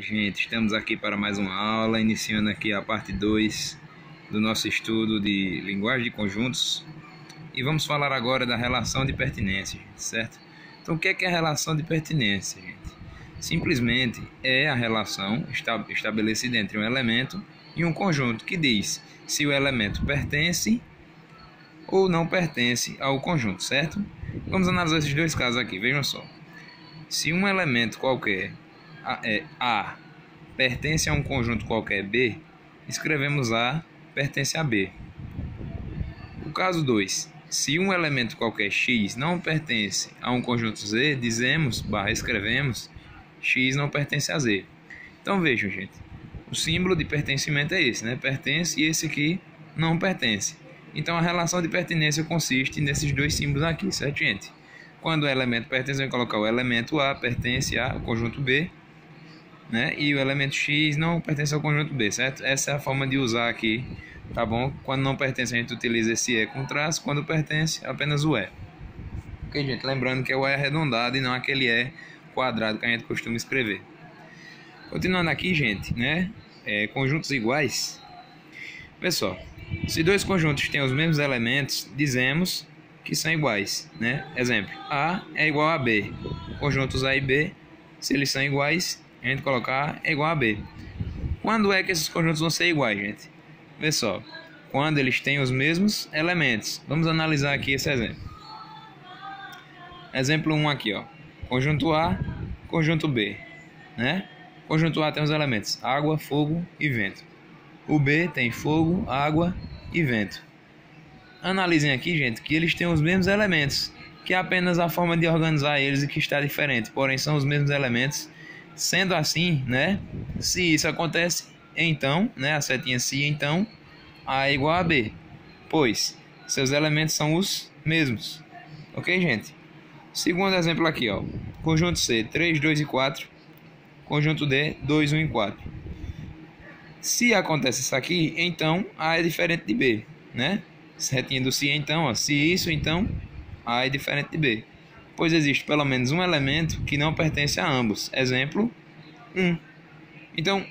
Gente, estamos aqui para mais uma aula, iniciando aqui a parte 2 do nosso estudo de linguagem de conjuntos. E vamos falar agora da relação de pertinência, certo? Então, o que é a relação de pertinência, gente? Simplesmente é a relação estabelecida entre um elemento e um conjunto que diz se o elemento pertence ou não pertence ao conjunto, certo? Vamos analisar esses dois casos aqui, vejam só. Se um elemento qualquer A pertence a um conjunto qualquer B, escrevemos A pertence a B. O caso 2, se um elemento qualquer X não pertence a um conjunto Z, escrevemos X não pertence a Z. Então vejam, gente, o símbolo de pertencimento é esse, né? Pertence, e esse aqui não pertence. Então a relação de pertinência consiste nesses dois símbolos aqui, certo, gente? Quando o elemento pertence, eu vou colocar o elemento A pertence ao conjunto B, né? E o elemento X não pertence ao conjunto B, certo? Essa é a forma de usar aqui, tá bom? Quando não pertence, a gente utiliza esse E com traço, quando pertence, apenas o E. Ok, gente? Lembrando que é o E arredondado e não aquele E quadrado que a gente costuma escrever. Continuando aqui, gente, né? Conjuntos iguais. Pessoal, se dois conjuntos têm os mesmos elementos, dizemos que são iguais, né? Exemplo, A é igual a B. Conjuntos A e B, se eles são iguais, a gente colocar A é igual a B. Quando é que esses conjuntos vão ser iguais, gente? Vê só, quando eles têm os mesmos elementos. Vamos analisar aqui esse exemplo. Exemplo 1 aqui, ó. Conjunto A, conjunto B, né? Conjunto A tem os elementos água, fogo e vento. O B tem fogo, água e vento. Analisem aqui, gente, que eles têm os mesmos elementos, que é apenas a forma de organizar eles e que está diferente, porém são os mesmos elementos. Sendo assim, né, se isso acontece, então, né, a setinha se, então, A é igual a B, pois seus elementos são os mesmos. Ok, gente? Segundo exemplo aqui, ó, conjunto C, 3, 2 e 4, conjunto D, 2, 1 e 4. Se acontece isso aqui, então A é diferente de B, né? Setinha do se, então, ó, se isso, então A é diferente de B, pois existe pelo menos um elemento que não pertence a ambos. Exemplo 1. Então,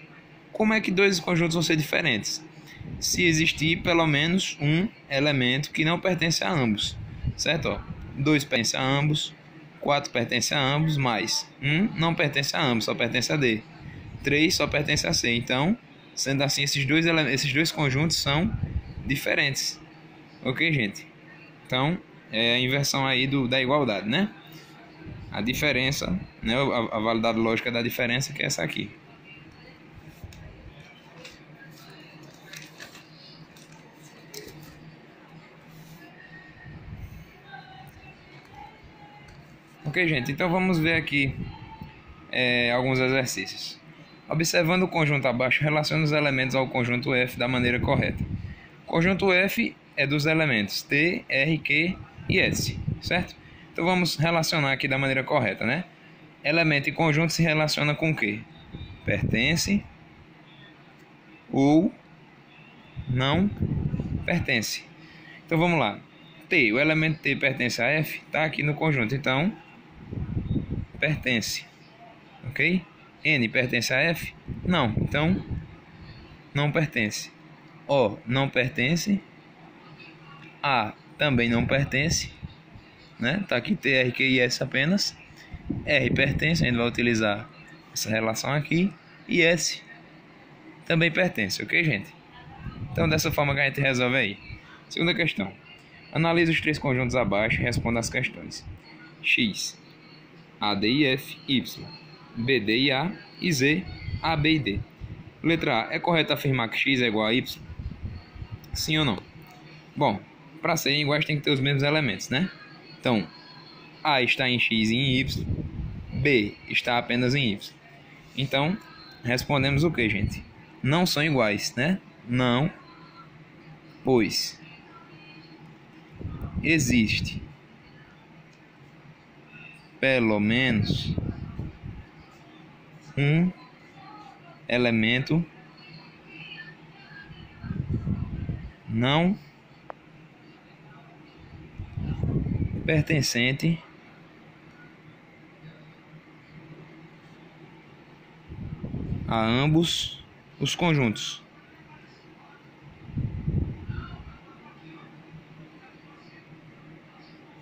como é que dois conjuntos vão ser diferentes? Se existir pelo menos um elemento que não pertence a ambos, certo? Ó, 2 pertence a ambos, 4 pertence a ambos, mais 1 não pertence a ambos, só pertence a D. 3 só pertence a C. Então, sendo assim, esses dois conjuntos são diferentes. Ok, gente? Então, é a inversão aí da igualdade, né? A diferença, né? A validade lógica da diferença, que é essa aqui. Ok, gente? Então vamos ver aqui alguns exercícios. Observando o conjunto abaixo, relacione os elementos ao conjunto F da maneira correta. O conjunto F é dos elementos T, R, Q e S, certo? Então vamos relacionar aqui da maneira correta, né? Elemento e conjunto se relaciona com o quê? Pertence ou não pertence. Então vamos lá. T, o elemento T pertence a F, está aqui no conjunto, então pertence. Ok? N pertence a F? Não, então não pertence. O não pertence. A também não pertence, né? Tá aqui T, R, Q e S apenas. R pertence, a gente vai utilizar essa relação aqui. E S também pertence, ok, gente? Então, dessa forma que a gente resolve aí. Segunda questão. Analise os três conjuntos abaixo e responda as questões. X, A, D e F, Y, B, D e A, e Z, A, B e D. Letra A. É correto afirmar que X é igual a Y? Sim ou não? Bom, para serem iguais tem que ter os mesmos elementos, né? Então, A está em X e em Y, B está apenas em Y. Então, respondemos o que, gente? Não são iguais, né? Não, pois existe pelo menos um elemento não pertencente a ambos os conjuntos.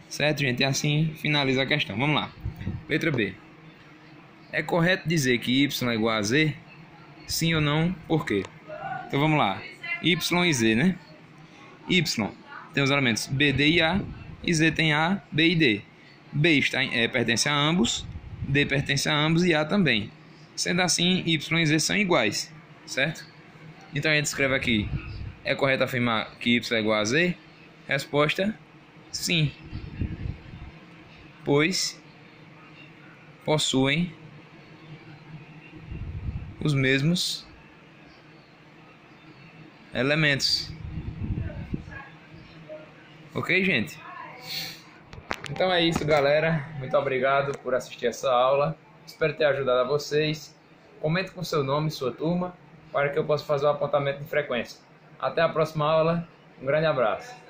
Certo, gente? E assim finaliza a questão. Vamos lá. Letra B. É correto dizer que y é igual a z? Sim ou não? Por quê? Então vamos lá. Y e z, né? Y tem os elementos B, D e A. E Z tem A, B e D. B pertence a ambos, D pertence a ambos e A também. Sendo assim, Y e Z são iguais, certo? Então a gente escreve aqui. É correto afirmar que Y é igual a Z? Resposta: sim. Pois possuem os mesmos elementos. Ok, gente? Então é isso, galera. Muito obrigado por assistir essa aula. Espero ter ajudado a vocês. Comente com seu nome e sua turma para que eu possa fazer o apontamento de frequência. Até a próxima aula. Um grande abraço.